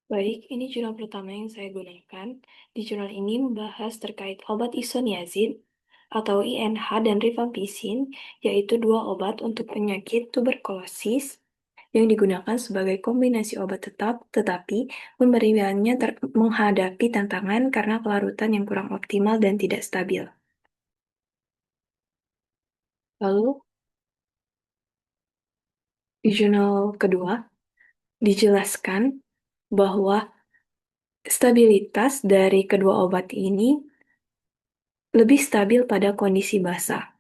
Baik, ini jurnal pertama yang saya gunakan. Di jurnal ini membahas terkait obat isoniazid atau INH dan rifampicin, yaitu dua obat untuk penyakit tuberkulosis yang digunakan sebagai kombinasi obat tetap, tetapi pemberiannya menghadapi tantangan karena kelarutan yang kurang optimal dan tidak stabil. Lalu, di jurnal kedua, dijelaskan bahwa stabilitas dari kedua obat ini lebih stabil pada kondisi basah.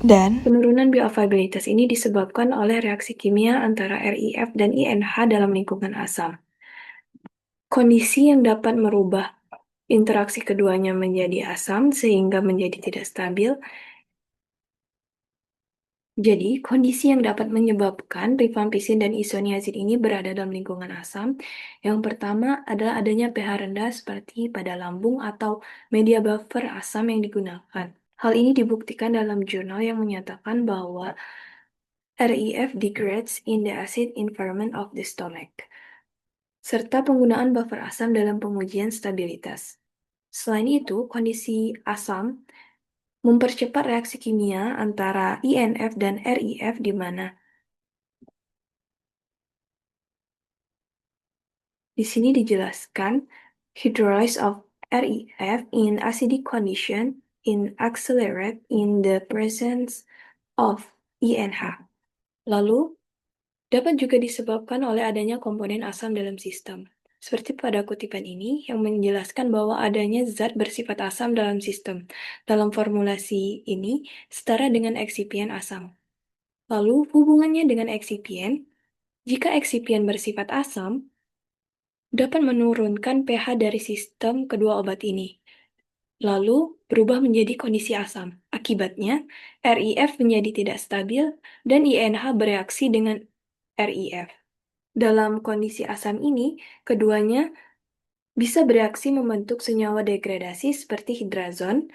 Dan penurunan bioavailabilitas ini disebabkan oleh reaksi kimia antara RIF dan INH dalam lingkungan asam. Kondisi yang dapat merubah interaksi keduanya menjadi asam sehingga menjadi tidak stabil. Jadi, kondisi yang dapat menyebabkan rifampicin dan isoniazid ini berada dalam lingkungan asam. Yang pertama adalah adanya pH rendah seperti pada lambung atau media buffer asam yang digunakan. Hal ini dibuktikan dalam jurnal yang menyatakan bahwa REF degrades in the acid environment of the stomach, serta penggunaan buffer asam dalam pengujian stabilitas. Selain itu, kondisi asam mempercepat reaksi kimia antara INF dan REF di mana di sini dijelaskan hydrolysis of REF in acidic condition in accelerate in the presence of INH. Lalu, dapat juga disebabkan oleh adanya komponen asam dalam sistem. Seperti pada kutipan ini yang menjelaskan bahwa adanya zat bersifat asam dalam sistem. Dalam formulasi ini setara dengan eksipien asam. Lalu hubungannya dengan eksipien, jika eksipien bersifat asam, dapat menurunkan pH dari sistem kedua obat ini. Lalu berubah menjadi kondisi asam. Akibatnya, RIF menjadi tidak stabil dan INH bereaksi dengan RIF. Dalam kondisi asam ini, keduanya bisa bereaksi membentuk senyawa degradasi seperti hidrazon.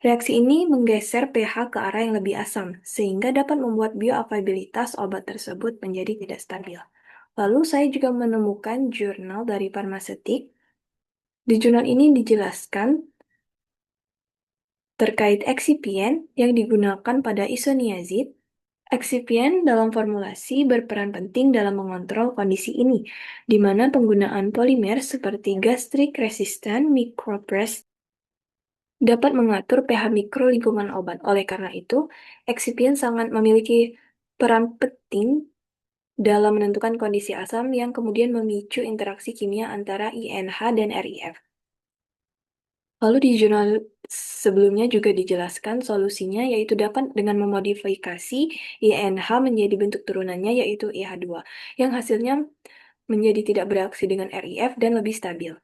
Reaksi ini menggeser pH ke arah yang lebih asam, sehingga dapat membuat bioavailabilitas obat tersebut menjadi tidak stabil. Lalu saya juga menemukan jurnal dari farmaseutik. Di jurnal ini dijelaskan terkait eksipien yang digunakan pada isoniazid. Eksipien dalam formulasi berperan penting dalam mengontrol kondisi ini, di mana penggunaan polimer seperti gastric resistant micropress dapat mengatur pH mikro lingkungan obat. Oleh karena itu, eksipien sangat memiliki peran penting dalam menentukan kondisi asam yang kemudian memicu interaksi kimia antara INH dan RIF. Lalu di jurnal sebelumnya juga dijelaskan solusinya, yaitu dapat dengan memodifikasi INH menjadi bentuk turunannya, yaitu IH2, yang hasilnya menjadi tidak bereaksi dengan RIF dan lebih stabil.